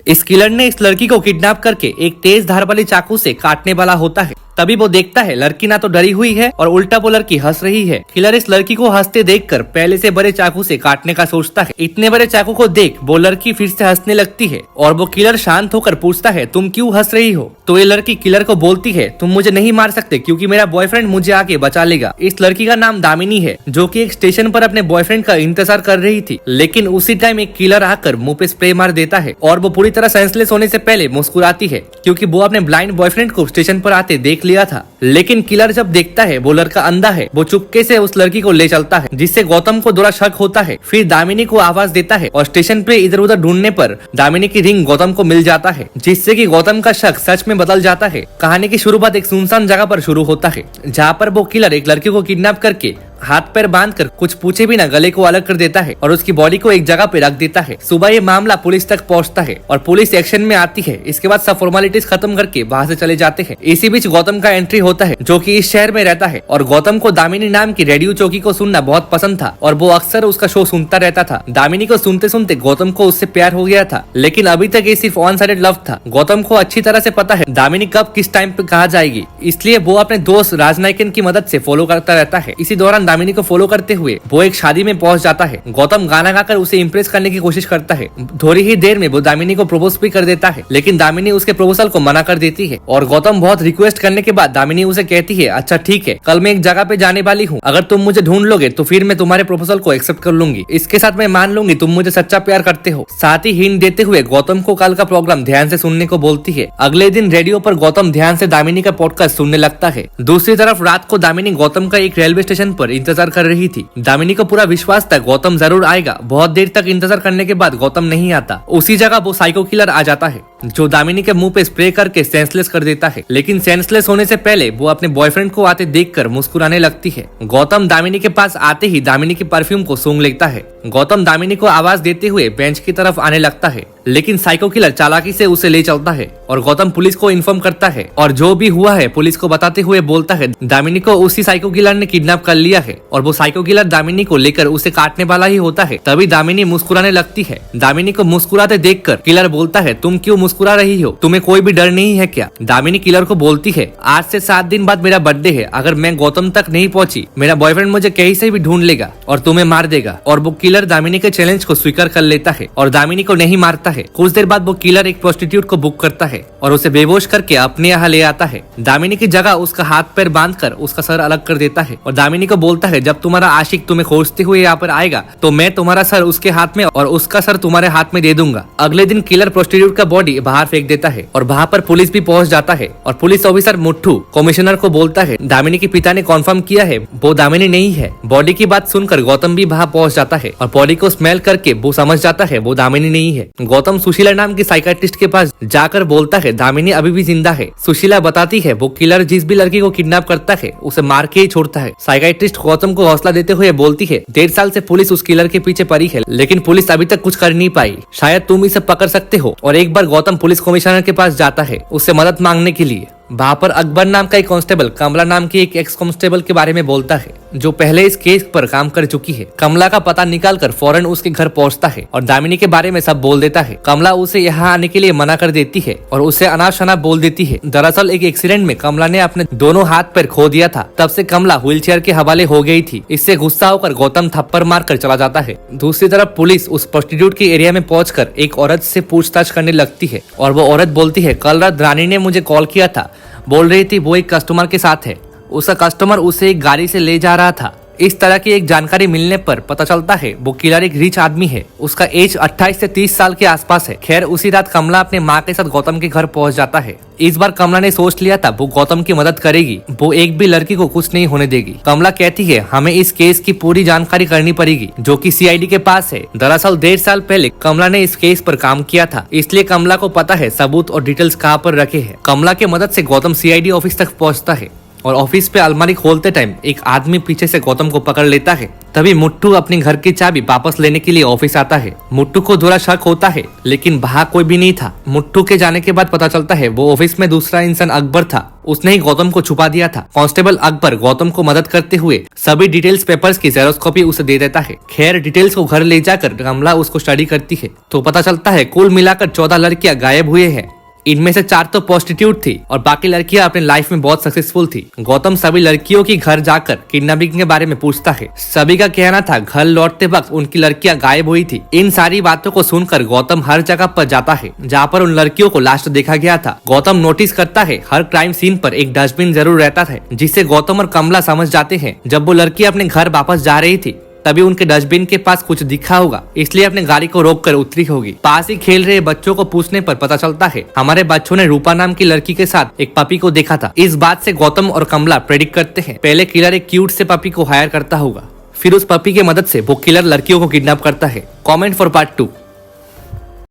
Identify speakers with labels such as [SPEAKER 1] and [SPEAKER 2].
[SPEAKER 1] इस किलर ने इस लड़की को किडनैप करके एक तेज धार वाली चाकू से काटने वाला होता है। तभी वो देखता है लड़की ना तो डरी हुई है और उल्टा वो लड़की हंस रही है। किलर इस लड़की को हंसते देखकर पहले से बड़े चाकू से काटने का सोचता है। इतने बड़े चाकू को देख वो लड़की फिर से हंसने लगती है और वो किलर शांत होकर पूछता है तुम क्यों हंस रही हो। तो ये लड़की किलर को बोलती है तुम मुझे नहीं मार सकते क्योंकि मेरा बॉयफ्रेंड मुझे आके बचा लेगा। इस लड़की का नाम दामिनी है जो कि एक स्टेशन पर अपने बॉयफ्रेंड का इंतजार कर रही थी, लेकिन उसी टाइम एक किलर आकर मुंह पे स्प्रे मार देता है और वो पूरी तरह सेंसलेस होने से पहले मुस्कुराती है क्योंकि वो अपने ब्लाइंड बॉयफ्रेंड को स्टेशन पर आते देख लिया था। लेकिन किलर जब देखता है वो लड़का अंधा है, वो चुपके से उस लड़की को ले चलता है जिससे गौतम को थोड़ा शक होता है। फिर दामिनी को आवाज देता है और स्टेशन पे इधर उधर ढूंढने पर दामिनी की रिंग गौतम को मिल जाता है जिससे कि गौतम का शक सच में बदल जाता है। कहानी की शुरुआत एक सुनसान जगह पर शुरू होता है जहाँ पर वो किलर एक लड़की को किडनैप करके हाथ पैर बांधकर कुछ पूछे बिना गले को अलग कर देता है और उसकी बॉडी को एक जगह पे रख देता है। सुबह ये मामला पुलिस तक पहुंचता है और पुलिस एक्शन में आती है। इसके बाद सब फॉर्मेलिटीज खत्म करके वहां से चले जाते हैं। इसी बीच गौतम का एंट्री होता है जो कि इस शहर में रहता है और गौतम को दामिनी नाम की रेडियो चौकी को सुनना बहुत पसंद था और वो अक्सर उसका शो सुनता रहता था। दामिनी को सुनते सुनते गौतम को उससे प्यार हो गया था, लेकिन अभी तक ये सिर्फ वन साइडेड लव था। गौतम को अच्छी तरह से पता है दामिनी कब किस टाइम पे कहा जाएगी, इसलिए वो अपने दोस्त राजनायकन की मदद से फॉलो करता रहता है। इसी दौरान दामिनी को फॉलो करते हुए वो एक शादी में पहुंच जाता है। गौतम गाना गाकर उसे इम्प्रेस करने की कोशिश करता है। थोड़ी ही देर में वो दामिनी को प्रपोज भी कर देता है, लेकिन दामिनी उसके प्रपोजल को मना कर देती है और गौतम बहुत रिक्वेस्ट करने के बाद दामिनी उसे कहती है अच्छा ठीक है, कल मैं एक जगह पे जाने वाली हूँ, अगर तुम मुझे ढूंढ लोगे तो फिर मैं तुम्हारे प्रपोजल को एक्सेप्ट कर लूंगी। इसके साथ मैं मान लूंगी तुम मुझे सच्चा प्यार करते हो। साथ ही हिंट देते हुए गौतम को कल का प्रोग्राम ध्यान से सुनने को बोलती है। अगले दिन रेडियो पर गौतम ध्यान से दामिनी का पॉडकास्ट सुनने लगता है। दूसरी तरफ रात को दामिनी गौतम का एक रेलवे स्टेशन पर इंतजार कर रही थी। दामिनी को पूरा विश्वास था गौतम जरूर आएगा। बहुत देर तक इंतजार करने के बाद गौतम नहीं आता। उसी जगह वो साइको किलर आ जाता है जो दामिनी के मुंह पे स्प्रे करके सेंसलेस कर देता है, लेकिन सेंसलेस होने से पहले वो अपने बॉयफ्रेंड को आते देखकर मुस्कुराने लगती है। गौतम दामिनी के पास आते ही दामिनी की परफ्यूम को सूंघ लेता है। गौतम दामिनी को आवाज देते हुए बेंच की तरफ आने लगता है, लेकिन साइको किलर चालाकी से उसे ले चलता है और गौतम पुलिस को इन्फॉर्म करता है और जो भी हुआ है पुलिस को बताते हुए बोलता है दामिनी को उसी साइको किलर ने किडनैप कर लिया है और वो साइको किलर दामिनी को लेकर उसे काटने वाला ही होता है। तभी दामिनी मुस्कुराने लगती है। दामिनी को मुस्कुराते देखकर किलर बोलता है तुम क्यों मुस्कुरा रही हो, तुम्हें कोई भी डर नहीं है क्या। दामिनी किलर को बोलती है आज से 7 दिन बाद मेरा बर्थडे है, अगर मैं गौतम तक नहीं पहुंची मेरा बॉयफ्रेंड मुझे कहीं से भी ढूंढ लेगा और तुम्हें मार देगा। और वो किलर दामिनी के चैलेंज को स्वीकार कर लेता है और दामिनी को नहीं मारता है। कुछ देर बाद वो किलर एक प्रोस्टिट्यूट को बुक करता है और उसे बेहोश करके अपने यहाँ ले आता है। दामिनी की जगह उसका हाथ पैर बांधकर उसका सर अलग कर देता है और दामिनी को बोलता है जब तुम्हारा आशिक तुम्हें खोजते हुए यहाँ पर आएगा तो मैं तुम्हारा सर उसके हाथ में और उसका सर तुम्हारे हाथ में दे दूंगा। अगले दिन किलर प्रोस्टिट्यूट का बॉडी बाहर फेंक देता है और वहाँ पर पुलिस भी पहुंच जाता है और पुलिस ऑफिसर मुट्ठू कमिश्नर को बोलता है दामिनी के पिता ने कॉन्फर्म किया है वो दामिनी नहीं है। बॉडी की बात सुनकर गौतम भी वहाँ पहुंच जाता है और बॉडी को स्मेल करके वो समझ जाता है वो दामिनी नहीं है। गौतम सुशीला नाम की साइकियाट्रिस्ट के पास जाकर बोलता है दामिनी अभी भी जिंदा है। सुशीला बताती है वो किलर जिस भी लड़की को किडनैप करता है उसे मार के ही छोड़ता है। साइकियाट्रिस्ट गौतम को हौसला देते हुए बोलती है 1.5 साल से पुलिस उस किलर के पीछे पड़ी है, लेकिन पुलिस अभी तक कुछ कर नहीं पाई, शायद तुम इसे पकड़ सकते हो। और एक बार गौतम पुलिस कमिश्नर के पास जाता है उससे मदद मांगने के लिए। वहाँ पर अकबर नाम का एक कांस्टेबल कमला नाम की एक एक्स कांस्टेबल के बारे में बोलता है जो पहले इस केस पर काम कर चुकी है। कमला का पता निकालकर फौरन उसके घर पहुंचता है और दामिनी के बारे में सब बोल देता है। कमला उसे यहाँ आने के लिए मना कर देती है और उसे अनाप शनाप बोल देती है। दरअसल एक एक्सीडेंट में कमला ने अपने दोनों हाथ पैर खो दिया था, तब से कमला व्हीलचेयर के हवाले हो गई थी। इससे गुस्सा होकर गौतम थप्पड़ मार कर चला जाता है। दूसरी तरफ पुलिस उस प्रोस्टिट्यूट के एरिया में पहुंचकर एक औरत से पूछताछ करने लगती है और वो औरत बोलती है कल रात रानी ने मुझे कॉल किया था, बोल रही थी वो एक कस्टमर के साथ है, उसका कस्टमर उसे एक गाड़ी से ले जा रहा था। इस तरह की एक जानकारी मिलने पर पता चलता है वो किलर एक रिच आदमी है, उसका एज 28 से 30 साल के आसपास है। खैर उसी रात कमला अपने माँ के साथ गौतम के घर पहुंच जाता है। इस बार कमला ने सोच लिया था वो गौतम की मदद करेगी, वो एक भी लड़की को कुछ नहीं होने देगी। कमला कहती है हमें इस केस की पूरी जानकारी करनी पड़ेगी जो कि सीआईडी के पास है। दरअसल 1.5 साल पहले कमला ने इस केस पर काम किया था, इसलिए कमला को पता है सबूत और डिटेल्स कहाँ पर रखे हैं। कमला की मदद से गौतम सीआईडी ऑफिस तक पहुँचता है और ऑफिस पे अलमारी खोलते टाइम एक आदमी पीछे से गौतम को पकड़ लेता है। तभी मुट्ठू अपने घर की चाबी वापस लेने के लिए ऑफिस आता है। मुट्ठू को थोड़ा शक होता है, लेकिन बाहर कोई भी नहीं था। मुट्ठू के जाने के बाद पता चलता है वो ऑफिस में दूसरा इंसान अकबर था, उसने ही गौतम को छुपा दिया था। कांस्टेबल अकबर गौतम को मदद करते हुए सभी डिटेल्स पेपर्स की जेरॉक्स कॉपी उसे दे देता है। खैर डिटेल्स को घर ले जाकर कमला उसको स्टडी करती है तो पता चलता है कुल मिलाकर 14 लड़कियां गायब हुए हैं। इनमें से 4 तो प्रोस्टिट्यूट थी और बाकी लड़कियां अपने लाइफ में बहुत सक्सेसफुल थी। गौतम सभी लड़कियों की घर जाकर किडनैपिंग के बारे में पूछता है। सभी का कहना था घर लौटते वक्त उनकी लड़कियां गायब हुई थी। इन सारी बातों को सुनकर गौतम हर जगह पर जाता है जहाँ पर उन लड़कियों को लास्ट देखा गया था। गौतम नोटिस करता है हर क्राइम सीन पर एक डस्टबिन जरूर रहता है, जिससे गौतम और कमला समझ जाते हैं जब वो लड़की अपने घर वापस जा रही थी तभी उनके डस्टबिन के पास कुछ दिखा होगा, इसलिए अपने गाड़ी को रोककर उतरी होगी। पास ही खेल रहे बच्चों को पूछने पर पता चलता है हमारे बच्चों ने रूपा नाम की लड़की के साथ एक पपी को देखा था। इस बात से गौतम और कमला प्रेडिक्ट करते हैं पहले किलर एक क्यूट से पपी को हायर करता होगा, फिर उस पपी की मदद से वो किलर लड़कियों को किडनैप करता है। Comment for part 2।